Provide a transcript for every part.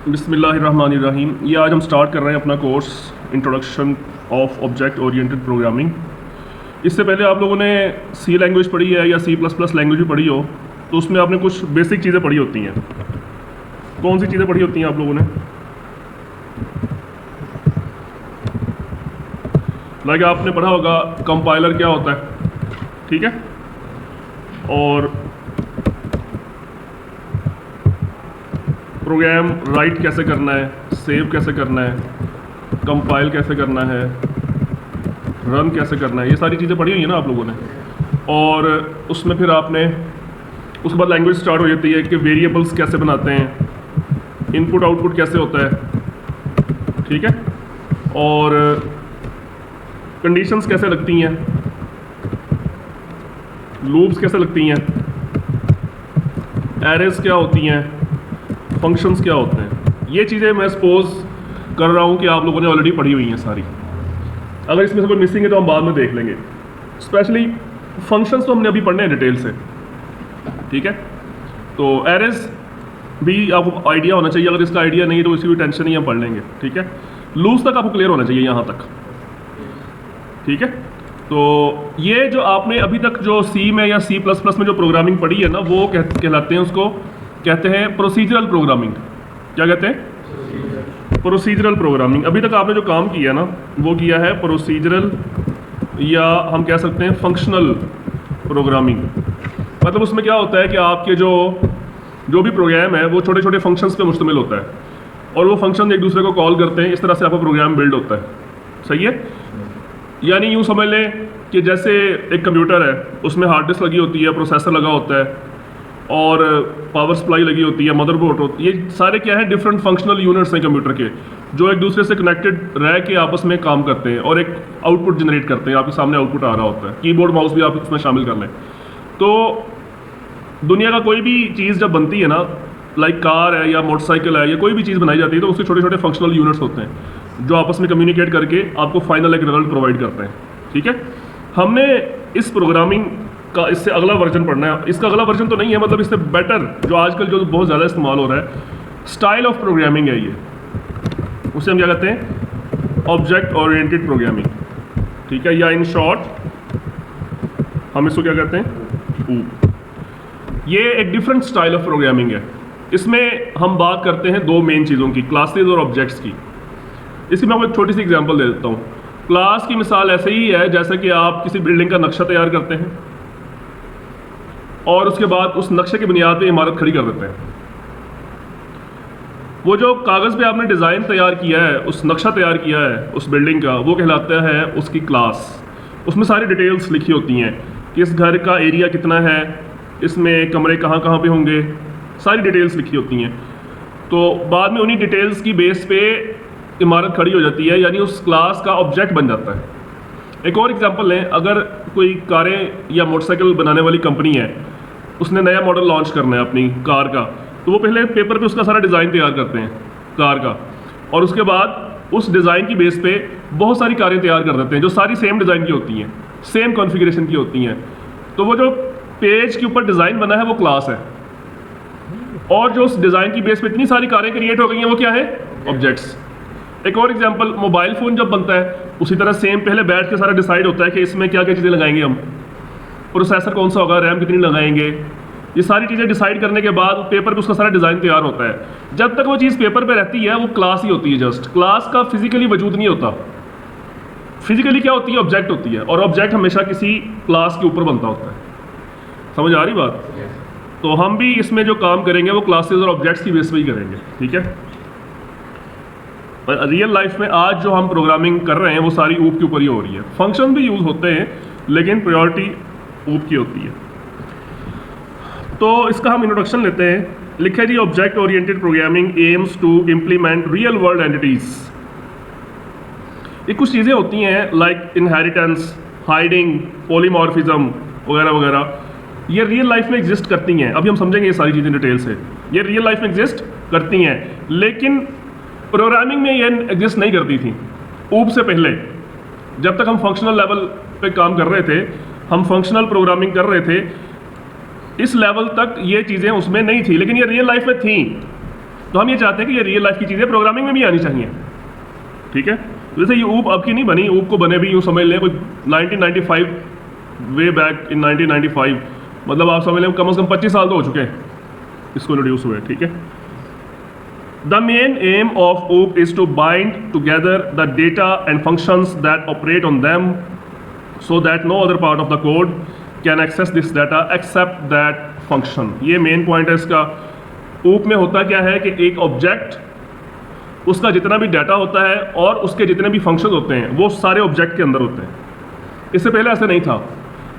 बिस्मिल्लाहिर्रहमानिर्रहीम। ये आज हम स्टार्ट कर रहे हैं अपना course introduction of object oriented programming. इससे पहले आप लोगों ने सी लैंग्वेज पढ़ी है या सी प्लस प्लस लैंग्वेज भी पढ़ी हो, तो उसमें आपने कुछ बेसिक चीज़ें पढ़ी होती हैं। कौन सी चीज़ें पढ़ी होती हैं आप लोगों ने? लाइक आपने पढ़ा होगा कंपाइलर क्या होता है, ठीक है, और प्रोग्राम राइट कैसे करना है, सेव कैसे करना है, कंपाइल कैसे करना है, रन कैसे करना है, ये सारी चीज़ें पढ़ी हुई हैं ना आप लोगों ने। और उसमें फिर आपने उसके बाद लैंग्वेज स्टार्ट हो जाती है कि वेरिएबल्स कैसे बनाते हैं, इनपुट आउटपुट कैसे होता है, ठीक है, और कंडीशंस कैसे लगती हैं, लूप्स कैसे लगती हैं, एरेज क्या होती हैं, फंक्शंस क्या होते हैं। ये चीज़ें मैं सपोज कर रहा हूँ कि आप लोगों ने ऑलरेडी पढ़ी हुई हैं सारी। अगर इसमें से कोई मिसिंग है तो हम बाद में देख लेंगे। स्पेशली फंक्शंस तो हमने अभी पढ़ने हैं डिटेल से, ठीक है। तो एरेज भी आपको आइडिया होना चाहिए, अगर इसका आइडिया नहीं है तो इसकी भी टेंशन नहीं, हम पढ़ लेंगे, ठीक है। लूप्स तक आपको क्लियर होना चाहिए यहाँ तक, ठीक है। तो ये जो आपने अभी तक जो सी में या सी प्लस प्लस में जो प्रोग्रामिंग पढ़ी है ना, वो कहलाते हैं, उसको कहते हैं प्रोसीजरल प्रोग्रामिंग। क्या कहते हैं? Procedural programming. अभी तक आपने जो काम किया ना, वो किया है प्रोसीजरल, या हम कह सकते हैं फंक्शनल प्रोग्रामिंग। मतलब उसमें क्या होता है कि आपके जो भी प्रोग्राम है वो छोटे छोटे फंक्शंस पे मुश्तमिल होता है, और वो फंक्शन एक दूसरे को कॉल करते हैं। इस तरह से आपका प्रोग्राम बिल्ड होता है, सही है। यानी यूँ समझ लें कि जैसे एक कंप्यूटर है, उसमें हार्ड डिस्क लगी होती है, प्रोसेसर लगा होता है, और पावर सप्लाई लगी होती है, मदरबोर्ड होती है। ये सारे क्या है, डिफरेंट फंक्शनल यूनिट्स हैं कंप्यूटर के, जो एक दूसरे से कनेक्टेड रह के आपस में काम करते हैं और एक आउटपुट जनरेट करते हैं। आपके सामने आउटपुट आ रहा होता है, कीबोर्ड माउस भी आप उसमें शामिल कर लें। तो दुनिया का कोई भी चीज़ जब बनती है ना, लाइक कार है या मोटरसाइकिल है या कोई भी चीज़ बनाई जाती है, तो उसके छोटे छोटे फंक्शनल यूनिट्स होते हैं जो आपस में कम्युनिकेट करके आपको फाइनल एक रिजल्ट प्रोवाइड करते हैं, ठीक है। हमने इस प्रोग्रामिंग का इससे अगला वर्जन पढ़ना है। इसका अगला वर्जन तो नहीं है, मतलब इससे बेटर जो आजकल जो बहुत ज़्यादा इस्तेमाल हो रहा है, स्टाइल ऑफ प्रोग्रामिंग है ये। उसे हम क्या कहते हैं? ऑब्जेक्ट ओरिएंटेड प्रोग्रामिंग, ठीक है, या इन शॉर्ट हम इसको क्या कहते हैं? ये एक डिफरेंट स्टाइल ऑफ प्रोग्रामिंग है। इसमें हम बात करते हैं दो मेन चीज़ों की, क्लासेस और ऑब्जेक्ट्स की। इसकी मैं आपको एक छोटी सी एग्जांपल दे देता हूँ। क्लास की मिसाल ऐसे ही है जैसे कि आप किसी बिल्डिंग का नक्शा तैयार करते हैं और उसके बाद उस नक्शे की बुनियाद पे इमारत खड़ी कर देते हैं। वो जो कागज़ पे आपने डिज़ाइन तैयार किया है, उस नक्शा तैयार किया है उस बिल्डिंग का, वो कहलाता है उसकी क्लास। उसमें सारी डिटेल्स लिखी होती हैं कि इस घर का एरिया कितना है, इसमें कमरे कहाँ कहाँ पे होंगे, सारी डिटेल्स लिखी होती हैं। तो बाद में उन्हीं डिटेल्स की बेस पे इमारत खड़ी हो जाती है, यानी उस क्लास का ऑब्जेक्ट बन जाता है। एक और एग्जांपल लें, अगर कोई कारें या मोटरसाइकिल बनाने वाली कंपनी है, उसने नया मॉडल लॉन्च करना है अपनी कार का, तो वो पहले पेपर पे उसका सारा डिज़ाइन तैयार करते हैं कार का, और उसके बाद उस डिज़ाइन की बेस पे बहुत सारी कारें तैयार कर देते हैं जो सारी सेम डिज़ाइन की होती हैं, सेम कॉन्फ़िगरेशन की होती हैं। तो वो जो पेज के ऊपर डिज़ाइन बना है वो क्लास है, और जो उस डिज़ाइन की बेस पे इतनी सारी कारें क्रिएट हो गई हैं वो क्या है? ऑब्जेक्ट्स। एक और एग्जांपल, मोबाइल फ़ोन जब बनता है, उसी तरह सेम पहले बैठ के सारा डिसाइड होता है कि इसमें क्या क्या चीज़ें लगाएंगे, हम प्रोसेसर कौन सा होगा, रैम कितनी लगाएंगे, ये सारी चीज़ें डिसाइड करने के बाद पेपर पे उसका सारा डिज़ाइन तैयार होता है। जब तक वो चीज़ पेपर पे रहती है वो क्लास ही होती है, जस्ट क्लास का फिजिकली वजूद नहीं होता। फिजिकली क्या होती है? ऑब्जेक्ट होती है, और ऑब्जेक्ट हमेशा किसी क्लास के ऊपर बनता होता है। समझ आ रही बात? तो हम भी इसमें जो काम करेंगे वो क्लासेस और ऑब्जेक्ट्स की बेस पे ही करेंगे, ठीक है। पर रियल लाइफ में आज जो हम प्रोग्रामिंग कर रहे हैं वो सारी ऊप के ऊपर ही हो रही है। फंक्शन भी यूज़ होते हैं लेकिन प्रायोरिटी ऊप की होती है। तो इसका हम इंट्रोडक्शन लेते हैं। लिखा जी, object oriented programming aims to implement real world entities. ये कुछ चीज़ें होती हैं लाइक इनहेरिटेंस, हाइडिंग, पॉलीमॉर्फिज्म वगैरह वगैरह, ये रियल लाइफ में एग्जिस्ट करती हैं। अभी हम समझेंगे ये सारी चीज़ें डिटेल से। ये रियल लाइफ में एग्जिस्ट करती हैं, लेकिन प्रोग्रामिंग में ये एग्जिस्ट नहीं करती थी ऊप से पहले। जब तक हम फंक्शनल लेवल पे काम कर रहे थे, हम फंक्शनल प्रोग्रामिंग कर रहे थे, इस लेवल तक ये चीज़ें उसमें नहीं थी, लेकिन ये रियल लाइफ में थी। तो हम ये चाहते हैं कि ये रियल लाइफ की चीज़ें प्रोग्रामिंग में भी आनी चाहिए, ठीक है। जैसे ये ऊप अब की नहीं बनी, ऊप को बने भी यूँ समझ लें कोई 1995 वे बैक इन 1995, मतलब आप समझ लें कम से कम 25 साल तो हो चुके हैं इसको इंट्रोड्यूस हुए, ठीक है। The main aim of OOP is to bind together the data and functions that operate on them so that no other part of the code can access this data except that function। ये main point है इसका। OOP में होता क्या है कि एक object, उसका जितना भी डाटा होता है और उसके जितने भी फंक्शन होते हैं वो सारे ऑब्जेक्ट के अंदर होते हैं। इससे पहले ऐसा नहीं था।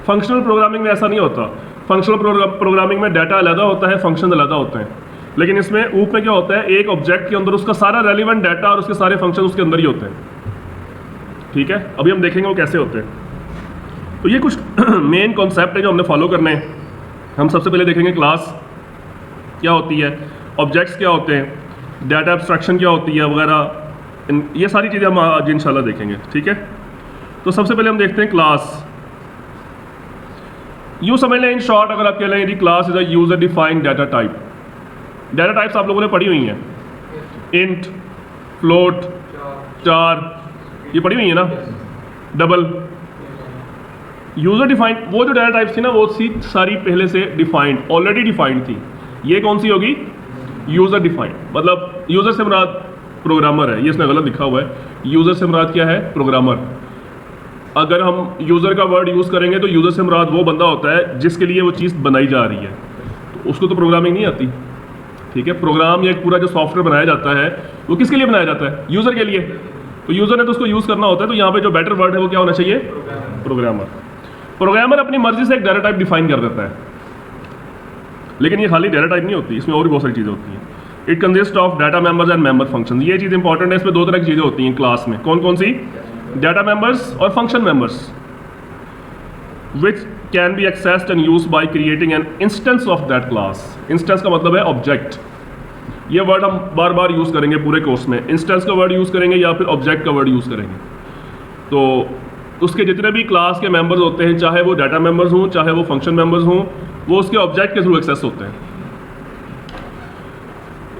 फंक्शनल प्रोग्रामिंग में ऐसा नहीं होता। फंक्शनल प्रोग्रामिंग में डाटा अलग होता है, फंक्शन अलग होते हैं, लेकिन इसमें OOP में क्या होता है, एक ऑब्जेक्ट के अंदर उसका सारा रेलिवेंट डाटा और उसके सारे फंक्शन उसके अंदर ही होते हैं, ठीक है। अभी हम देखेंगे वो कैसे होते हैं। तो ये कुछ मेन कॉन्सेप्ट है जो हमने फॉलो करने हैं। हम सबसे पहले देखेंगे क्लास क्या होती है, ऑब्जेक्ट्स क्या होते हैं, डाटा एब्स्ट्रैक्शन क्या होती है वगैरह, ये सारी चीज़ें हम आज इंशाल्लाह देखेंगे, ठीक है। तो सबसे पहले हम देखते हैं क्लास। यूँ समझ लें इन शॉर्ट, अगर आप कह लें यदि class is a user defined data type. Data types आप लोगों ने पढ़ी हुई हैं, इंट, फ्लोट, चार, ये पढ़ी हुई है ना, डबल। यूजर डिफाइंड वो जो डाटा टाइप्स थी ना वो सारी पहले से डिफाइंड, ऑलरेडी डिफाइंड थी। ये कौन सी होगी, यूजर डिफाइंड। मतलब यूजर से मुराद प्रोग्रामर है, ये इसमें गलत लिखा हुआ है। यूजर से मुराद क्या है, प्रोग्रामर। अगर हम यूजर का वर्ड यूज करेंगे तो यूजर से मुराद वो बंदा होता है जिसके लिए वो चीज़ बनाई जा रही है, तो उसको तो प्रोग्रामिंग नहीं आती, ठीक है। प्रोग्राम या एक पूरा जो सॉफ्टवेयर बनाया जाता है वो किसके लिए बनाया जाता है, यूजर के लिए। तो यूजर ने तो उसको यूज करना होता है, तो यहाँ पे जो बेटर वर्ड है वो क्या होना चाहिए, प्रोग्रामर। प्रोग्रामर अपनी मर्जी से एक डाटा टाइप डिफाइन कर देता है, लेकिन ये खाली डाटा टाइप नहीं होती, इसमें और भी बहुत सारी चीज़ें होती हैं। It consist of data members and member function. ये चीज़ इंपॉर्टेंट है, इसमें दो तरह की चीज़ें होती हैं क्लास में। कौन कौन सी, डाटा मेंबर्स और function members, which can be accessed and used by creating an instance of that class. Instance का मतलब है ऑब्जेक्ट। ये वर्ड हम बार बार यूज़ करेंगे पूरे कोर्स में। इंस्टेंस का वर्ड यूज़ करेंगे या फिर ऑब्जेक्ट का वर्ड यूज़ करेंगे। तो उसके जितने भी क्लास के मेंबर्स होते हैं, चाहे वो डाटा मेंबर्स हों चाहे वो फंक्शन मेंबर्स हों, वो उसके ऑब्जेक्ट के थ्रू एक्सेस होते हैं।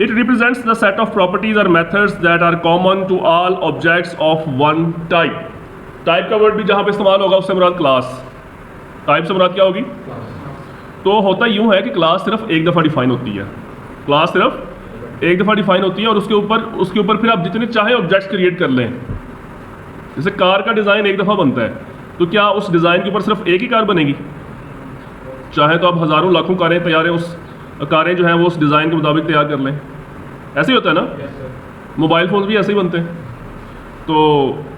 It represents the set of properties और methods that are common to all objects of one type. Type का वर्ड भी जहाँ पे इस्तेमाल होगा उससे मुराद क्लास। टाइप से मुराद क्या होगी, तो होता यूँ है कि क्लास सिर्फ एक दफ़ा डिफाइन होती है। क्लास सिर्फ एक दफ़ा डिफाइन होती है और उसके ऊपर फिर आप जितने चाहे ऑब्जेक्ट्स क्रिएट कर लें। जैसे कार का डिज़ाइन एक दफ़ा बनता है, तो क्या उस डिज़ाइन के ऊपर सिर्फ एक ही कार बनेगी? चाहे तो आप हज़ारों लाखों कारें तैयार हैं, उस कारें जो हैं वो उस डिज़ाइन के मुताबिक तैयार कर लें। ऐसे ही होता है ना, मोबाइल फ़ोन भी ऐसे ही बनते हैं। तो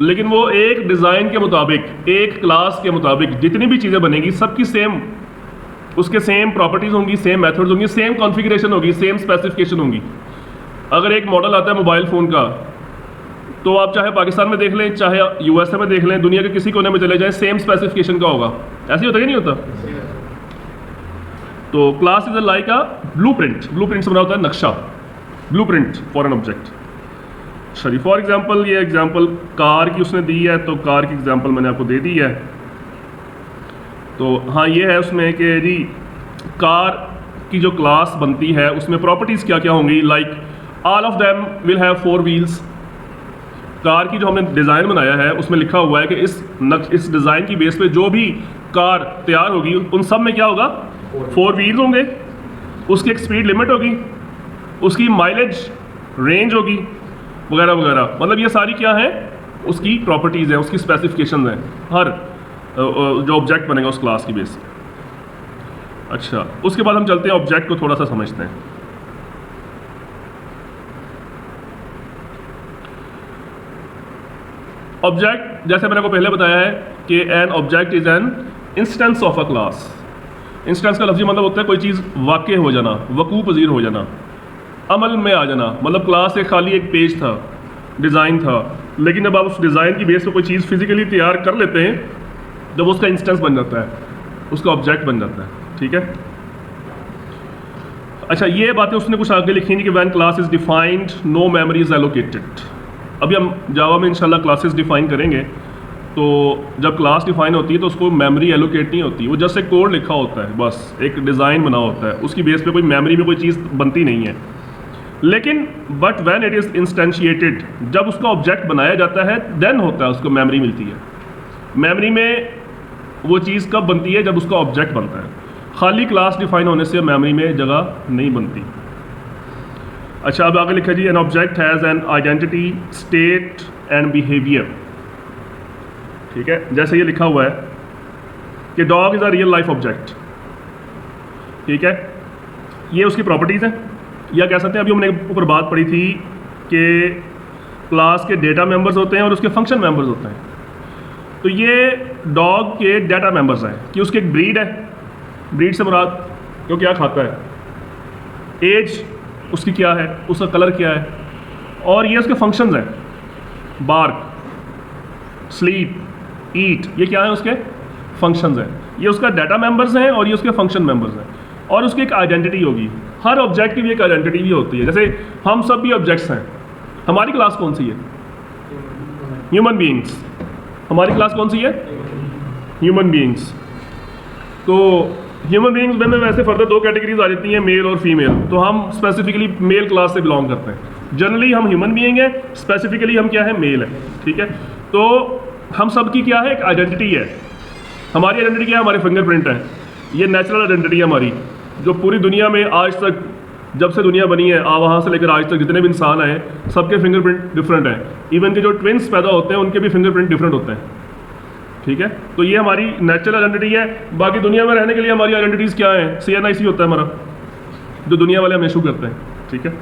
लेकिन वो एक डिज़ाइन के मुताबिक, एक क्लास के मुताबिक जितनी भी चीज़ें बनेगी सबकी सेम, उसके सेम प्रॉपर्टीज़ होंगी, सेम मेथड्स होंगी, सेम कॉन्फ़िगरेशन होगी, सेम स्पेसिफिकेशन होंगी। अगर एक मॉडल आता है मोबाइल फ़ोन का, तो आप चाहे पाकिस्तान में देख लें चाहे USA में देख लें, दुनिया के किसी कोने में चले जाएं, सेम स्पेसिफिकेशन का होगा। ऐसे ही होता है कि नहीं होता? तो class is like a blueprint. Blueprint से बना होता है नक्शा, ब्लूप्रिंट फॉर एन ऑब्जेक्ट। चलिए फॉर एग्जांपल, ये एग्जांपल कार की उसने दी है, तो कार की एग्जांपल मैंने आपको दे दी है। तो हाँ, ये है उसमें कि जी कार की जो क्लास बनती है उसमें प्रॉपर्टीज़ क्या क्या होंगी, like all of them will have 4 wheels. Car की जो हमने डिज़ाइन बनाया है उसमें लिखा हुआ है कि इस डिज़ाइन की बेस पे जो भी कार तैयार होगी उन सब में क्या होगा, 4 व्हील्स होंगे, उसकी एक स्पीड लिमिट होगी, उसकी माइलेज रेंज होगी वगैरह वगैरह। मतलब ये सारी क्या है, उसकी प्रॉपर्टीज़ हैं, उसकी स्पेसिफिकेशन हैं, हर जो ऑब्जेक्ट बनेगा उस क्लास की बेस पे। अच्छा, उसके बाद हम चलते हैं ऑब्जेक्ट को थोड़ा सा समझते हैं। ऑब्जेक्ट, जैसे मैंने को पहले बताया है कि an object is an instance of a class. Instance का लफ्ज़ी मतलब होता है कोई चीज़ वाक़ हो जाना, वकूअ पज़ीर हो जाना, अमल में आ जाना। मतलब क्लास एक खाली एक पेज था, डिज़ाइन था, लेकिन जब आप उस डिज़ाइन की बेस पर कोई चीज़ फिजिकली तैयार कर लेते हैं, जब उसका इंस्टेंस बन जाता है, उसका ऑब्जेक्ट बन जाता है, ठीक है। अच्छा, ये बातें उसने कुछ आगे लिखी थी कि when class is defined no memory is allocated. अभी हम जावा में इंशाल्लाह क्लासेस डिफाइन करेंगे, तो जब क्लास डिफाइन होती है तो उसको मेमोरी एलोकेट नहीं होती, वो जस्ट एक कोड लिखा होता है, बस एक डिज़ाइन बना होता है, उसकी बेस पे कोई मेमोरी में कोई चीज़ बनती नहीं है। लेकिन बट व्हेन इट इज़ इंस्टेंशिएटेड, जब उसका ऑब्जेक्ट बनाया जाता है देन होता है उसको मेमोरी मिलती है। मेमोरी में वो चीज़ कब बनती है? जब उसका ऑब्जेक्ट बनता है। खाली क्लास डिफाइन होने से मेमोरी में जगह नहीं बनती। अच्छा, अब आगे लिखा जी, an object has an identity, state and behaviour. ठीक है, जैसे ये लिखा हुआ है कि dog is a real life object. ठीक है, ये उसकी प्रॉपर्टीज़ हैं, या कह सकते हैं अभी हमने ऊपर बात पढ़ी थी कि क्लास के डेटा मेंबर्स होते हैं और उसके फंक्शन मेंबर्स होते हैं। तो ये डॉग के डेटा मेंबर्स हैं कि उसकी एक ब्रीड है, ब्रीड से मुराद वो क्या खाता है, एज उसकी क्या है, उसका कलर क्या है, और ये उसके फंक्शंस हैं, बार्क, स्लीप, ईट, ये क्या है उसके फंक्शंस हैं। ये उसका डाटा मेंबर्स हैं और ये उसके फंक्शन मेंबर्स हैं। और उसकी एक आइडेंटिटी होगी, हर ऑब्जेक्ट की भी एक आइडेंटिटी भी होती है। जैसे हम सब भी ऑब्जेक्ट्स हैं। हमारी क्लास कौन सी है? Human beings. हमारी क्लास कौन सी है? Human beings. तो ह्यूमन बीइंग्स में वैसे फर्दर दो कैटेगरीज आ जाती हैं, मेल और फीमेल। तो हम स्पेसिफिकली मेल क्लास से बिलोंग करते हैं। जनरली हम ह्यूमन बीइंग हैं, स्पेसिफिकली हम क्या है? मेल है। ठीक है, तो हम सब की क्या है? एक आइडेंटिटी है। हमारी आइडेंटिटी क्या है? हमारे फिंगरप्रिंट है। ये नेचुरल आइडेंटिटी है हमारी, जो पूरी दुनिया में आज तक, जब से दुनिया बनी है वहाँ से लेकर आज तक जितने भी इंसान आए, सबके फिंगरप्रिंट डिफरेंट हैं। इवन के जो ट्विंस पैदा होते हैं उनके भी फिंगरप्रिंट डिफरेंट होते हैं। ठीक है, तो ये हमारी नेचुरल आइडेंटिटी है। बाकी दुनिया में रहने के लिए हमारी आइडेंटिटीज़ क्या है? CNIC होता है हमारा, जो दुनिया वाले हम इशू करते हैं। ठीक है,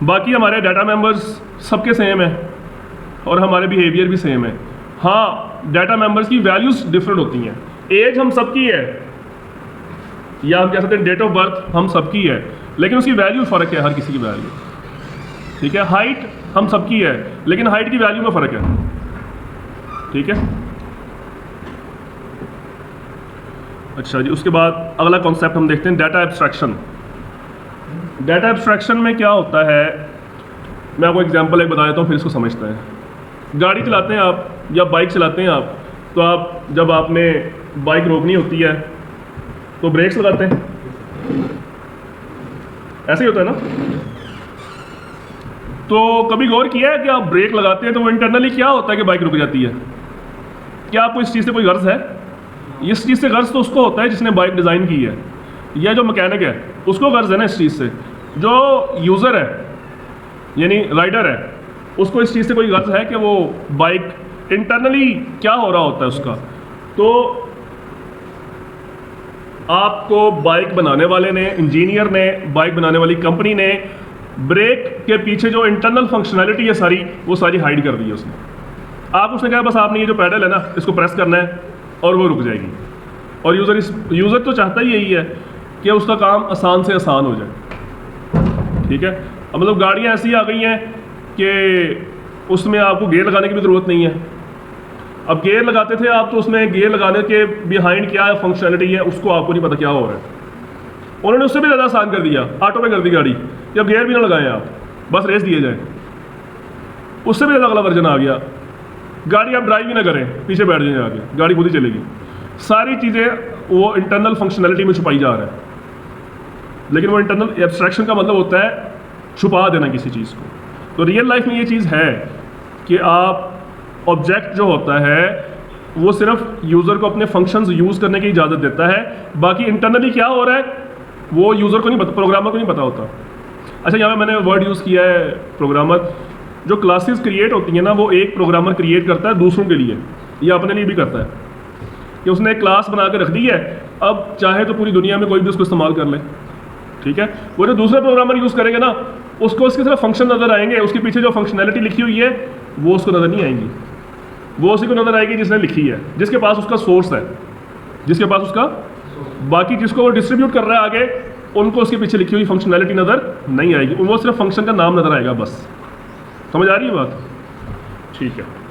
बाकी हमारे डाटा मेंबर्स सबके सेम है और हमारे बिहेवियर भी सेम है। हाँ, डाटा मेंबर्स की वैल्यूज़ डिफरेंट होती हैं। एज हम सबकी है, या हम कह सकते हैं डेट ऑफ बर्थ हम सबकी है, लेकिन उसकी वैल्यू फ़र्क है, हर किसी की वैल्यू। ठीक है, हाइट हम सबकी है, लेकिन हाइट की वैल्यू में फ़र्क है। ठीक है, अच्छा जी, उसके बाद अगला कॉन्सेप्ट हम देखते हैं, डाटा एब्स्ट्रैक्शन। डाटा एब्स्ट्रैक्शन में क्या होता है, मैं आपको एग्जांपल एक बता देता हूँ, फिर इसको समझते हैं। गाड़ी चलाते हैं आप या बाइक चलाते हैं आप, तो आप जब आपने बाइक रोकनी होती है तो ब्रेक्स लगाते हैं, ऐसे ही होता है ना। तो कभी गौर किया है कि आप ब्रेक लगाते हैं तो वो इंटरनली क्या होता है कि बाइक रुक जाती है? क्या आपको इस चीज़ से कोई गर्ज है? इस चीज़ से गर्ज तो उसको होता है जिसने बाइक डिज़ाइन की है, या जो मैकेनिक है उसको गर्ज है ना इस चीज़ से। जो यूज़र है यानी राइडर है, उसको इस चीज़ से कोई गर्ज है कि वो बाइक इंटरनली क्या हो रहा होता है उसका। तो आपको बाइक बनाने वाले ने, इंजीनियर ने, बाइक बनाने वाली कंपनी ने ब्रेक के पीछे जो इंटरनल फंक्शनैलिटी है सारी, वो सारी हाइड कर दी है उसने। आप उसने कहा बस आपने ये जो पैडल है ना इसको प्रेस करना है और वो रुक जाएगी। और यूज़र तो चाहता ही यही है कि उसका काम आसान से आसान हो जाए। ठीक है, अब मतलब गाड़ियाँ ऐसी आ गई हैं कि उसमें आपको गियर लगाने की भी ज़रूरत नहीं है। अब गियर लगाते थे आप तो उसमें गियर लगाने के बिहाइंड क्या फंक्शनैलिटी है उसको आपको नहीं पता क्या हो रहा है। उन्होंने उससे भी ज़्यादा आसान कर दिया, ऑटो पे कर दी गाड़ी कि अब गियर भी ना लगाएं आप, बस रेस दिए जाए। उससे भी ज़्यादा अगला वर्जन आ गया, गाड़ी आप ड्राइव ही ना करें, पीछे बैठ जाएं आगे, गाड़ी खुद ही चलेगी। सारी चीज़ें वो इंटरनल फंक्शनैलिटी में छुपाई जा रहा है। लेकिन वो इंटरनल एब्स्ट्रैक्शन का मतलब होता है छुपा देना किसी चीज़ को। तो रियल लाइफ में ये चीज़ है कि आप ऑब्जेक्ट जो होता है वो सिर्फ यूज़र को अपने फंक्शंस यूज़ करने की इजाज़त देता है, बाकी इंटरनली क्या हो रहा है वो यूज़र को नहीं पता, प्रोग्रामर को नहीं पता होता। अच्छा, यहाँ पे मैंने वर्ड यूज़ किया है प्रोग्रामर। जो क्लासेस क्रिएट होती हैं ना, वो एक प्रोग्रामर क्रिएट करता है दूसरों के लिए या अपने लिए भी करता है कि उसने एक क्लास बना के रख दी है, अब चाहे तो पूरी दुनिया में कोई भी उसको इस्तेमाल कर ले। ठीक है, वो जो दूसरा प्रोग्रामर यूज़ करेगा ना, उसको उसके सिर्फ फंक्शन नज़र आएंगे, उसके पीछे जो फंक्शनैलिटी लिखी हुई है वो उसको नज़र नहीं आएंगी। वो उसी को नज़र आएगी जिसने लिखी है, जिसके पास उसका सोर्स है, जिसके पास उसका, बाकी जिसको वो डिस्ट्रीब्यूट कर रहा है आगे, उनको उसके पीछे लिखी हुई फंक्शनैलिटी नज़र नहीं आएगी। वो सिर्फ फंक्शन का नाम नज़र आएगा बस। समझ आ रही है बात? ठीक है,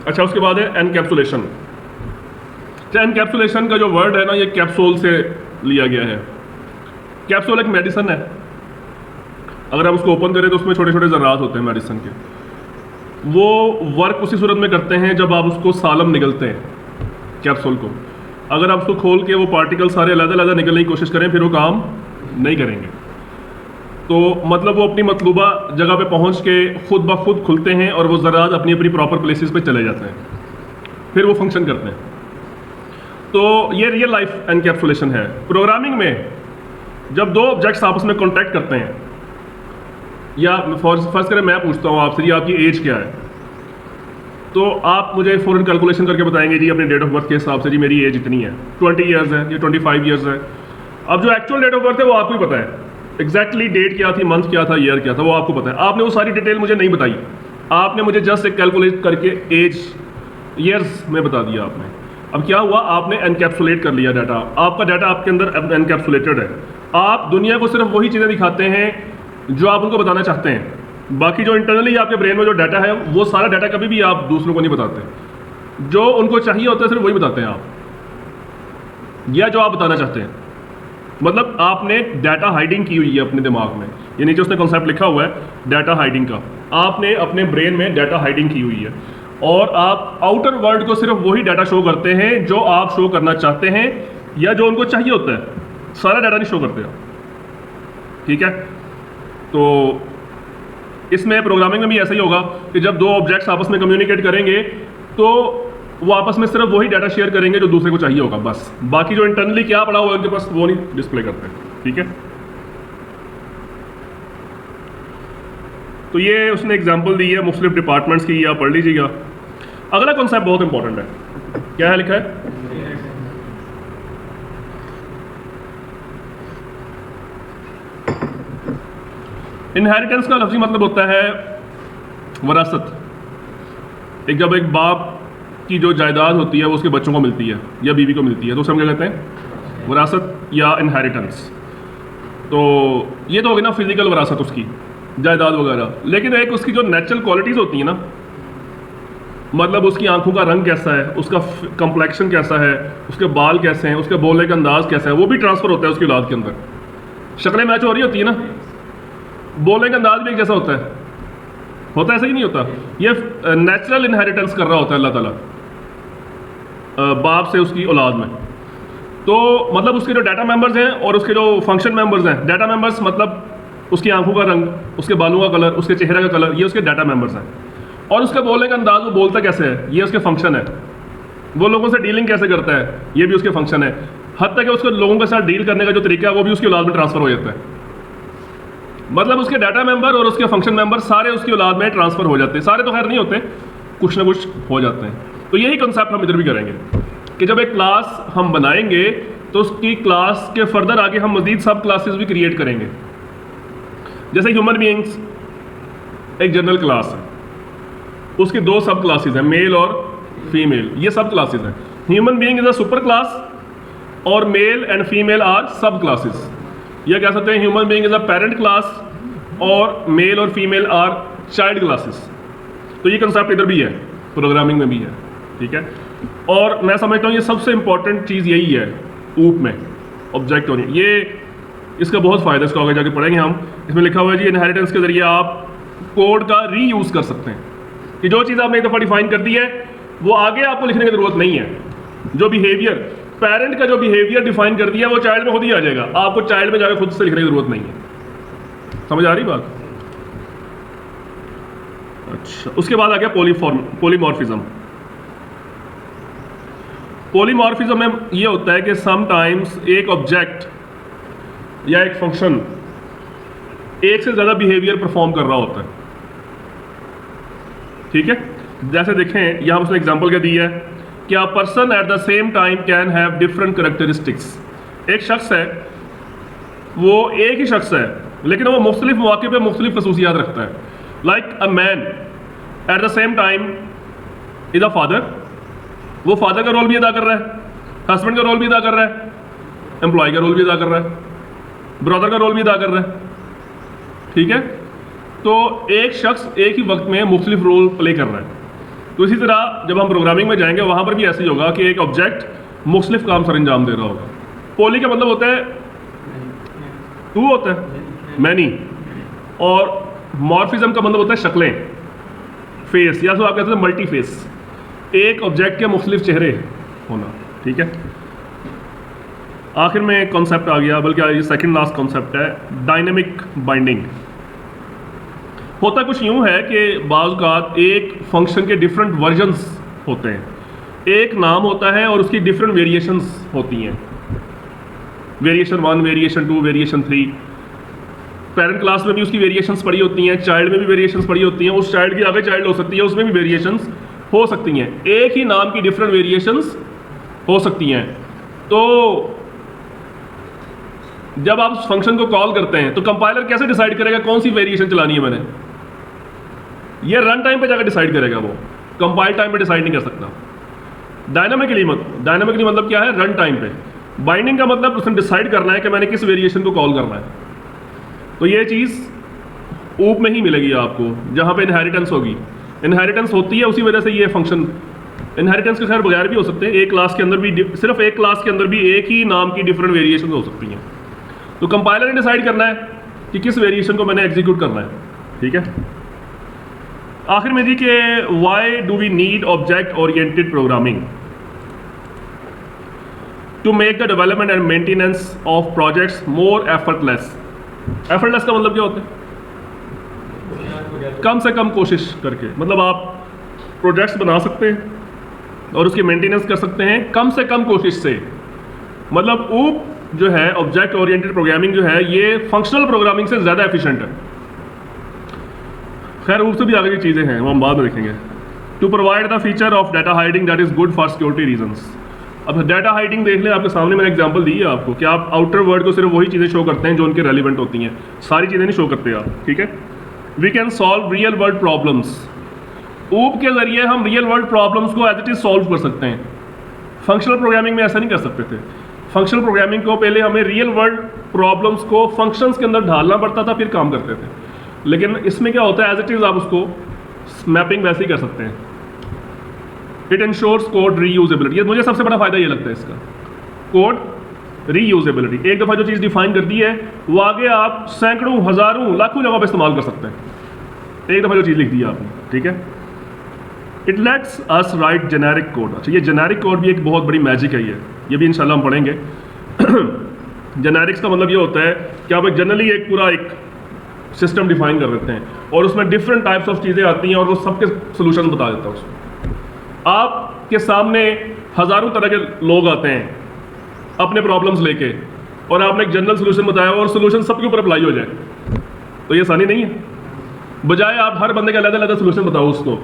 अच्छा, उसके बाद है एनकैप्सुलेशन। चाहे एनकैप्सुलेशन का जो वर्ड है ना, ये कैप्सूल से लिया गया है। कैप्सूल एक मेडिसिन है, अगर आप उसको ओपन करें तो उसमें छोटे छोटे ज़रात होते हैं मेडिसिन के। वो वर्क उसी सूरत में करते हैं जब आप उसको सालम निगलते हैं कैप्सूल को। अगर आप उसको खोल के वो पार्टिकल सारे अलग अलग निकलने की कोशिश करें, फिर वो काम नहीं करेंगे। तो मतलब वो अपनी मतलूबा जगह पे पहुंच के खुद ब खुद खुलते हैं और वो ज़रात अपनी अपनी प्रॉपर प्लेसेस पे चले जाते हैं, फिर वो फंक्शन करते हैं। तो ये रियल लाइफ एनकैप्सुलेशन है। प्रोग्रामिंग में जब दो ऑब्जेक्ट्स आपस में कॉन्टैक्ट करते हैं, या फर्स्ट करें मैं पूछता हूँ आपसे, जी आपकी एज क्या है, तो आप मुझे फ़ौरन कैलकुलेशन करके बताएंगे जी अपने डेट ऑफ बर्थ के हिसाब से, जी मेरी एज इतनी है, 20 ईयर्स है या 25 ईयर्स है। अब जो एक्चुअल डेट ऑफ बर्थ है वो आपको ही पता है, एग्जैक्टली डेट क्या थी, मंथ क्या था, ईयर क्या था, वो आपको पता है। आपने वो सारी डिटेल मुझे नहीं बताई, आपने मुझे जस्ट एक कैलकुलेट करके एज ईयर्स में बता दिया आपने। अब क्या हुआ, आपने एनकैप्सुलेट कर लिया डाटा, आपका डाटा आपके अंदर एनकैप्सुलेटेड है। आप दुनिया को सिर्फ वही चीज़ें दिखाते हैं जो आप उनको बताना चाहते हैं, बाकी जो इंटरनली आपके ब्रेन में जो डाटा है वो सारा डाटा कभी भी आप दूसरों को नहीं बताते। जो उनको चाहिए होता है सिर्फ वही बताते हैं आप, या जो आप बताना चाहते हैं। मतलब आपने डाटा हाइडिंग की हुई है अपने दिमाग में, ये नीचे उसने कॉन्सेप्ट लिखा हुआ है डाटा हाइडिंग का। आपने अपने ब्रेन में डाटा हाइडिंग की हुई है और आप आउटर वर्ल्ड को सिर्फ वही डाटा शो करते हैं जो आप शो करना चाहते हैं या जो उनको चाहिए होता है, सारा डाटा नहीं शो करते आप। ठीक है, तो इसमें प्रोग्रामिंग में भी ऐसा ही होगा कि जब दो ऑब्जेक्ट्स आपस में कम्युनिकेट करेंगे तो वो आपस में सिर्फ वही डाटा शेयर करेंगे जो दूसरे को चाहिए होगा, बस। बाकी जो इंटरनली क्या पड़ा हुआ है उनके पास वो नहीं डिस्प्ले करते हैं। ठीक है, तो ये उसने एग्जांपल दी है मुख्तलिफ डिपार्टमेंट्स की, आप पढ़ लीजिएगा। अगला कॉन्सेप्ट बहुत इंपॉर्टेंट है, क्या है, लिखा है इनहेरिटेंस का लफ्ज़ी मतलब होता है वरासत। जब एक बाप की जो जायदाद होती है वो उसके बच्चों को मिलती है या बीवी को मिलती है तो उसे हम क्या कहते हैं, वरासत या इनहेरिटेंस। तो ये तो होगी ना फिजिकल वरासत उसकी, जायदाद वगैरह। लेकिन एक उसकी जो नेचुरल क्वालिटीज़ होती हैं ना, मतलब उसकी आंखों का रंग कैसा है, उसका कंप्लेक्शन कैसा है, उसके बाल कैसे हैं, उसके बोलने का अंदाज कैसा है, वो भी ट्रांसफ़र होता है उसकी औलाद के अंदर। शक्लें मैच हो रही होती है ना, बोलने का अंदाज भी एक जैसा होता है ऐसा ही नहीं होता। ये नेचुरल इनहेरिटेंस कर रहा होता है अल्लाह ताला बाप से उसकी औलाद में। तो मतलब उसके जो डाटा मेंबर्स हैं और उसके जो फंक्शन मेंबर्स हैं, डाटा मेंबर्स मतलब उसकी आंखों का रंग, उसके बालों का कलर, उसके चेहरे का कलर, ये उसके डाटा मेंबर्स हैं। और उसके बोलने का अंदाज, वो बोलता कैसे है, ये उसके फंक्शन है। वो लोगों से डीलिंग कैसे करता है, ये भी उसके फंक्शन है। हद तक कि उसको लोगों के साथ डील करने का जो तरीका है वो भी उसकी औलाद में ट्रांसफ़र हो जाता है। मतलब उसके डाटा मेंबर और उसके फंक्शन मेंबर सारे उसकी औलाद में ट्रांसफ़र हो जाते हैं। सारे तो खैर नहीं होते, कुछ ना कुछ हो जाते हैं। तो यही कंसेप्ट हम इधर भी करेंगे कि जब एक क्लास हम बनाएंगे तो उसकी क्लास के फर्दर आगे हम मज़ीद सब क्लासेस भी क्रिएट करेंगे। जैसे ह्यूमन बीइंग्स एक जनरल क्लास है, उसकी दो सब क्लासेस हैं, मेल और फीमेल, ये सब क्लासेस हैं। Human being is a super class और मेल एंड फीमेल आर सब क्लासेस। यह कह सकते हैं human being is a parent class और मेल और फीमेल आर चाइल्ड क्लासेस। तो ये कंसेप्ट इधर भी है, प्रोग्रामिंग में भी है। ठीक है, और मैं समझता हूँ ये सबसे इंपॉर्टेंट चीज़ यही है ऊप में, ऑब्जेक्ट ओरिएंटेड। ये इसका बहुत फ़ायदा, इसको आगे जाके पढ़ेंगे हम। इसमें लिखा हुआ है जी इनहेरिटेंस के ज़रिए आप कोड का रीयूज़ कर सकते हैं कि जो चीज़ आपने एक दफ़ा डिफाइन कर दी है वो आगे आपको लिखने की ज़रूरत नहीं है। जो बिहेवियर पेरेंट का जो बिहेवियर डिफाइन कर दिया वो चाइल्ड में खुद ही आ जाएगा, आपको चाइल्ड में जाकर खुद से लिखने की ज़रूरत नहीं है। समझ आ रही बात? अच्छा, उसके बाद आ गया पॉलीमॉर्फिज्म। पॉलीमॉर्फिज्म में ये होता है कि समटाइम्स एक ऑब्जेक्ट या एक फंक्शन एक से ज़्यादा बिहेवियर परफॉर्म कर रहा होता है। ठीक है, जैसे देखें यहाँ उसने एग्जांपल क्या दी है कि a person at the same time can have different characteristics. एक शख्स है, वो एक ही शख्स है लेकिन वो मुख्तलिफ मौके पे मुख्तलिफ खसूसियात रखता है। Like a man at the same time is a father, वो फादर का रोल भी अदा कर रहा है, हस्बैंड का रोल भी अदा कर रहा है, एम्प्लॉय का रोल भी अदा कर रहा है, ब्रदर का रोल भी अदा कर रहा है। ठीक है, तो एक शख्स एक ही वक्त में मुख्तलिफ रोल प्ले कर रहा है। तो इसी तरह जब हम प्रोग्रामिंग में जाएंगे वहाँ पर भी ऐसे ही होगा कि एक ऑब्जेक्ट मुख्तलिफ काम सर अंजाम दे रहा होगा। पोली का मतलब होता है टू होता है मैनी, और मॉर्फिज्म का मतलब होता है शक्लें, फेस, या तो आप कहते हैं मल्टी फेस, एक ऑब्जेक्ट के मुख्तलिफ चेहरे होना। ठीक है, आखिर में कॉन्सेप्ट आ गया, बल्कि ये सेकंड लास्ट कॉन्सेप्ट है, डायनेमिक बाइंडिंग। होता कुछ यूँ है कि बाज़ औक़ात एक फंक्शन के डिफरेंट वर्जन्स होते हैं, एक नाम होता है और उसकी डिफरेंट वेरिएशंस होती हैं, variation 1, variation 2, variation 3। Parent class में भी उसकी वेरिएशंस पड़ी होती हैं, चाइल्ड में भी वेरिएशंस पड़ी होती हैं, उस चाइल्ड की आगे चाइल्ड हो सकती है, उसमें भी वेरिएशंस हो सकती हैं, एक ही नाम की डिफरेंट वेरिएशंस हो सकती हैं। तो जब आप उस फंक्शन को कॉल करते हैं तो कंपाइलर कैसे डिसाइड करेगा कौन सी वेरिएशन चलानी है मैंने? ये रन टाइम पे जाकर डिसाइड करेगा, वो कंपाइल टाइम पे डिसाइड नहीं कर सकता। डायनामिकली मतलब क्या है? रन टाइम पे। बाइंडिंग का मतलब उसने डिसाइड करना है कि मैंने किस वेरिएशन को कॉल करना है। तो ये चीज़ ऊप में ही मिलेगी आपको, जहाँ पे इनहेरिटेंस होगी। इनहेरिटेंस होती है, उसी वजह से ये फंक्शन, इनहेरिटेंस के खैर बगैर भी हो सकते हैं, एक क्लास के अंदर भी, सिर्फ एक क्लास के अंदर भी एक ही नाम की डिफरेंट वेरिएशन हो सकती हैं। तो कंपाइलर ने डिसाइड करना है कि किस वेरिएशन को मैंने एग्जीक्यूट करना है। ठीक है, आखिर में जी कि why do we need object oriented programming to make the development and maintenance of projects more effortless. Effortless का मतलब क्या होता है? कम से कम कोशिश करके, मतलब आप प्रोजेक्ट्स बना सकते हैं और उसकी मेंटेनेंस कर सकते हैं कम से कम कोशिश से। मतलब ऊप जो है, ऑब्जेक्ट ओरिएंटेड प्रोग्रामिंग जो है, ये फंक्शनल प्रोग्रामिंग से ज़्यादा एफिशिएंट है। खैर ऊप से भी आगे की चीज़ें हैं, वो हम बाद में देखेंगे। To provide the feature of data hiding that is good for security reasons. अब डाटा हाइडिंग देख लें, आपके सामने मैंने एग्जांपल दी है आपको कि आप आउटर वर्ड को सिर्फ वही चीज़ें शो करते हैं जो उनके रेलिवेंट होती हैं, सारी चीज़ें नहीं शो करते आप। ठीक है, we can solve real world problems. OOP के ज़रिए हम रियल वर्ल्ड प्रॉब्लम्स को एज इट इज़ सॉल्व कर सकते हैं। फंक्शनल प्रोग्रामिंग में ऐसा नहीं कर सकते थे। फंक्शनल प्रोग्रामिंग को पहले हमें रियल वर्ल्ड प्रॉब्लम्स को फंक्शंस के अंदर ढालना पड़ता था, फिर काम करते थे। लेकिन इसमें क्या होता है, एज इट इज़ आप उसको मैपिंग वैसे ही कर सकते हैं। It ensures code reusability. ये मुझे सबसे बड़ा फायदा ये लगता है इसका, कोड रीयूजेबिलिटी। एक दफ़ा जो चीज़ डिफाइन कर दी है, वो आगे आप सैकड़ों, हज़ारों, लाखों जगह पर इस्तेमाल कर सकते हैं। एक दफ़ा जो चीज़ लिख दी है आपने। ठीक है, it let's us right generic code. अच्छा, ये जेनेरिक कोड भी एक बहुत बड़ी मैजिक है, ये भी इंशाल्लाह हम पढ़ेंगे। जेनेरिक्स का मतलब ये होता है कि आप जनरली एक पूरा एक सिस्टम डिफाइन कर देते हैं और उसमें डिफरेंट टाइप्स ऑफ चीज़ें आती हैं और वो सबके सोल्यूशन बता देता है उसको। आपके सामने हज़ारों तरह के लोग आते हैं अपने प्रॉब्लम्स लेके, और आपने एक जनरल सोल्यूशन बताया और सोल्यूशन सबके ऊपर अप्लाई हो जाए, तो ये आसानी नहीं है। बजाय आप हर बंदे का अलग-अलग सोल्यूशन बताओ उसको,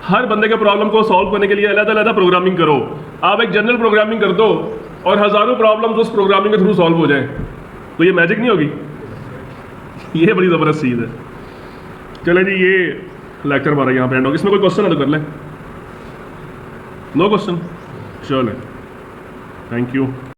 हर बंदे के प्रॉब्लम को सॉल्व करने के लिए अलग-अलग प्रोग्रामिंग करो। आप एक जनरल प्रोग्रामिंग कर दो और हज़ारों प्रॉब्लम्स उस प्रोग्रामिंग के थ्रू सॉल्व हो जाए, तो ये मैजिक नहीं होगी? ये बड़ी ज़बरदस्त चीज़ है। चले जी, ये लेक्चर हमारा यहाँ पे एंड होगा। इसमें कोई क्वेश्चन है तो कर लें। No question? चलो, थैंक यू।